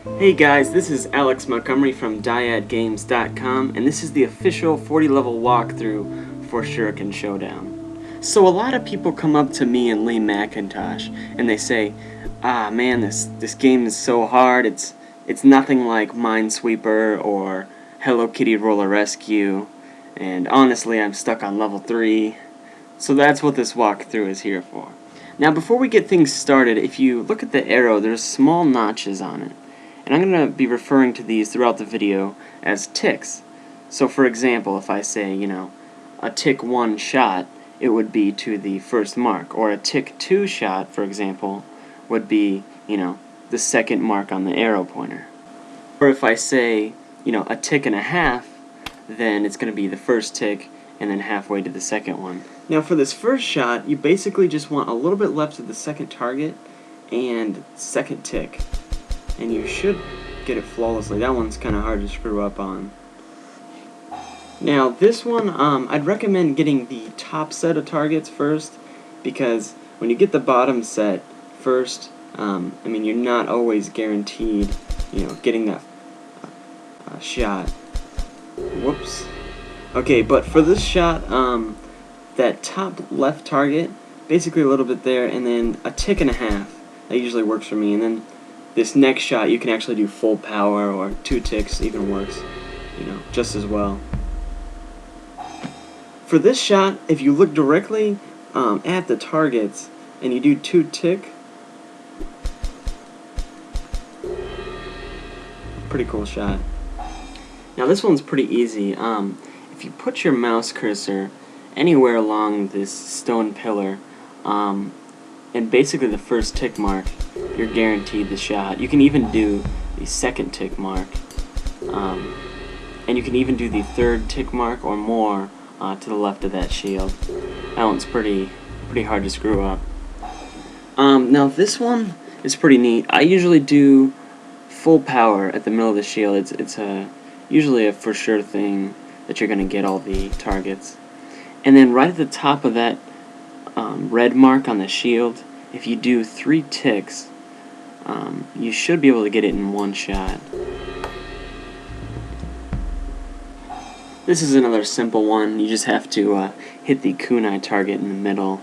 Hey guys, this is Alex Montgomery from DyadGames.com, and this is the official 40 level walkthrough for Shuriken Showdown. So a lot of people come up to me and Lee McIntosh and they say, "Ah man, this game is so hard, it's nothing like Minesweeper or Hello Kitty Roller Rescue, and honestly I'm stuck on level 3. So that's what this walkthrough is here for. Now before we get things started, if you look at the arrow, there's small notches on it. And I'm going to be referring to these throughout the video as ticks. So for example, if I say, a tick 1 shot, it would be to the first mark. Or a tick 2 shot, for example, would be, the second mark on the arrow pointer. Or if I say, a tick and a half, then it's going to be the first tick and then halfway to the second one. Now for this first shot, you basically just want a little bit left of the second target and second tick. And you should get it flawlessly. That one's kind of hard to screw up on. Now this one, I'd recommend getting the top set of targets first, because when you get the bottom set first, you're not always guaranteed, getting that shot. Whoops. Okay, but for this shot, that top left target, basically a little bit there, and then a tick and a half. That usually works for me, and then this next shot you can actually do full power, or 2 ticks even works, just as well. For this shot, if you look directly at the targets and you do 2 tick, pretty cool shot. Now this one's pretty easy. If you put your mouse cursor anywhere along this stone pillar, and basically the first tick mark, you're guaranteed the shot. You can even do the second tick mark, and you can even do the third tick mark or more to the left of that shield. That one's pretty hard to screw up. Now this one is pretty neat. I usually do full power at the middle of the shield. It's usually a for sure thing that you're going to get all the targets. And then right at the top of that red mark on the shield, if you do 3 ticks, you should be able to get it in one shot. This is another simple one. You just have to hit the kunai target in the middle.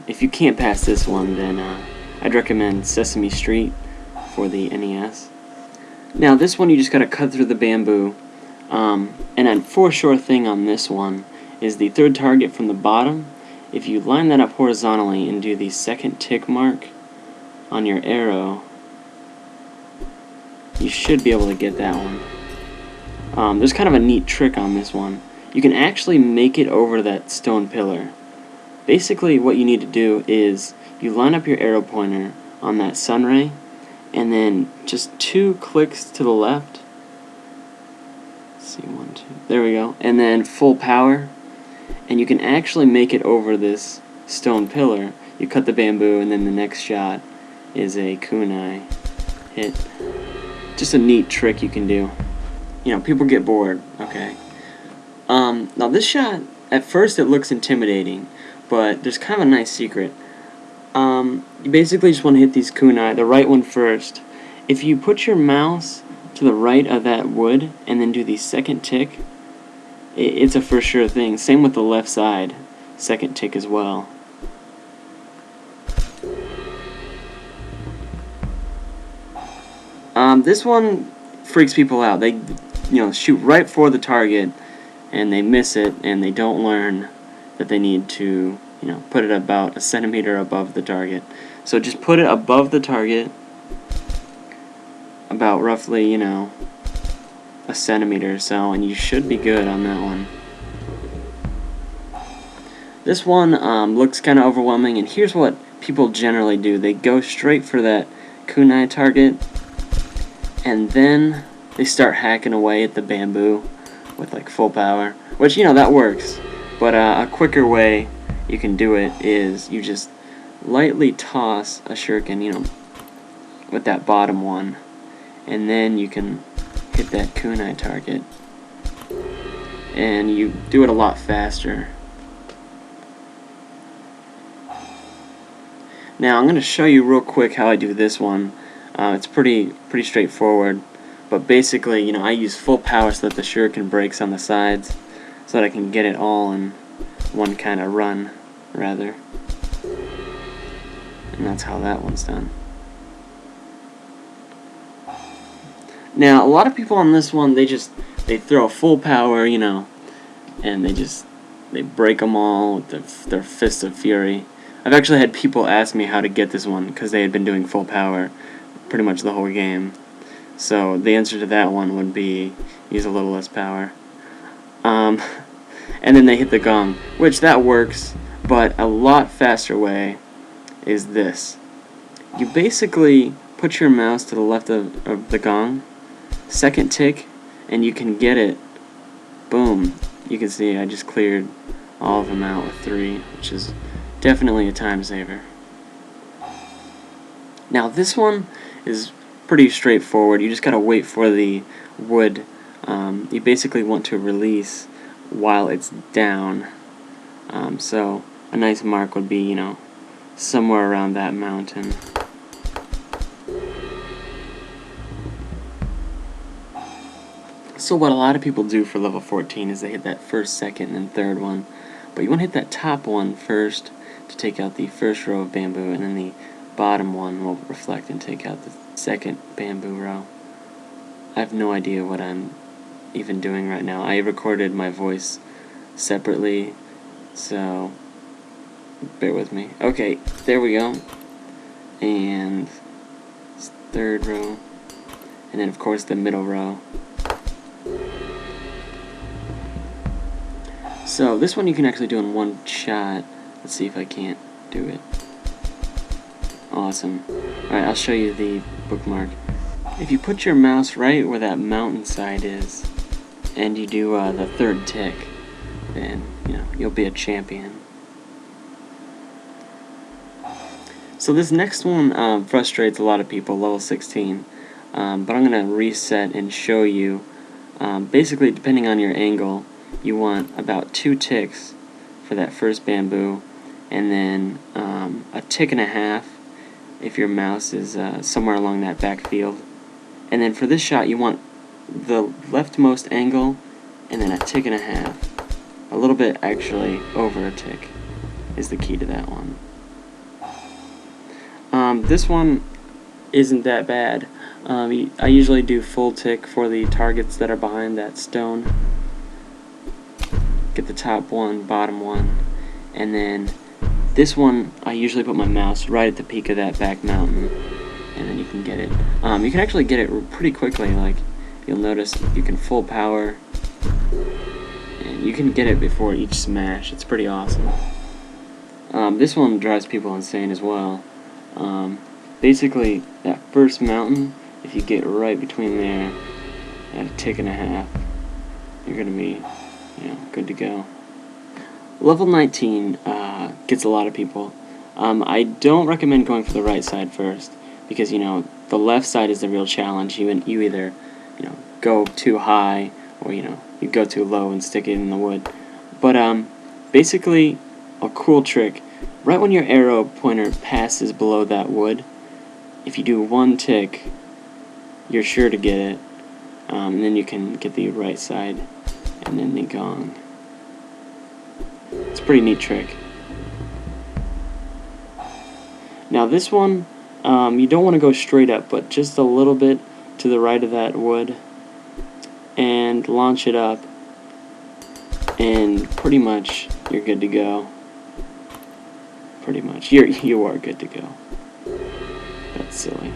If you can't pass this one, then I'd recommend Sesame Street for the NES. Now this one you just gotta cut through the bamboo, and a for sure thing on this one is the third target from the bottom. If you line that up horizontally and do the second tick mark on your arrow, you should be able to get that one. There's kind of a neat trick on this one. You can actually make it over that stone pillar. Basically what you need to do is you line up your arrow pointer on that sun ray, and then just 2 clicks to the left. Let's see, 1, 2. There we go. And then full power. And you can actually make it over this stone pillar. You cut the bamboo, and then the next shot is a kunai hit. Just a neat trick you can do. People get bored. Okay. Now this shot, at first it looks intimidating, but there's kind of a nice secret. You basically just want to hit these kunai, the right one first. If you put your mouse to the right of that wood and then do the second tick, it's a for sure thing. Same with the left side, second tick as well. This one freaks people out. They, shoot right for the target and they miss it, and they don't learn that they need to, put it about a centimeter above the target. So just put it above the target, about roughly, a centimeter or so, and you should be good on that one. This one looks kind of overwhelming, and here's what people generally do. They go straight for that kunai target, and then they start hacking away at the bamboo with like full power, which, that works. But a quicker way you can do it is you just lightly toss a shuriken, with that bottom one, and then you can hit that kunai target, and you do it a lot faster. Now I'm going to show you real quick how I do this one. It's pretty straightforward, but basically, you know, I use full power so that the shuriken breaks on the sides, so that I can get it all in one kind of run, rather. And that's how that one's done. Now, a lot of people on this one, they throw full power, you know, and they break them all with their fists of fury. I've actually had people ask me how to get this one because they had been doing full power pretty much the whole game. So the answer to that one would be use a little less power. And then they hit the gong, which that works, but a lot faster way is this. You basically put your mouse to the left of the gong, second tick, and you can get it. Boom. You can see I just cleared all of them out with 3, which is definitely a time saver. Now this one is pretty straightforward. You just gotta wait for the wood. You basically want to release while it's down. So a nice mark would be, you know, somewhere around that mountain. So what a lot of people do for level 14 is they hit that first, second, and third one. But you want to hit that top one first to take out the first row of bamboo, and then the bottom one will reflect and take out the second bamboo row. I have no idea what I'm even doing right now. I recorded my voice separately, so bear with me. Okay, there we go. And third row, and then of course the middle row. So this one you can actually do in one shot. Let's see if I can't do it. Awesome. Alright, I'll show you the bookmark. If you put your mouse right where that mountainside is, and you do the third tick, then you know you'll be a champion. So this next one frustrates a lot of people, level 16. But I'm going to reset and show you. Basically, depending on your angle, you want about 2 ticks for that first bamboo, and then a tick and a half if your mouse is somewhere along that backfield. And then for this shot, you want the leftmost angle, and then a tick and a half. A little bit actually over a tick is the key to that one. This one isn't that bad. I usually do full tick for the targets that are behind that stone. Get the top one, bottom one, and then this one I usually put my mouse right at the peak of that back mountain, and then you can get it. You can actually get it pretty quickly. Like you'll notice, you can full power, and you can get it before each smash. It's pretty awesome. This one drives people insane as well. Basically, that first mountain, if you get right between there at a tick and a half, you're gonna be, you know, good to go. Level 19 gets a lot of people. I don't recommend going for the right side first, because you know the left side is the real challenge. You either, you know, go too high, or you know you go too low and stick it in the wood. But basically, a cool trick. Right when your arrow pointer passes below that wood, if you do 1 tick, you're sure to get it. And then you can get the right side, and then the gong. It's a pretty neat trick. Now this one, you don't want to go straight up, but just a little bit to the right of that wood, and launch it up, and pretty much you're good to go. Pretty much, you are good to go. That's silly.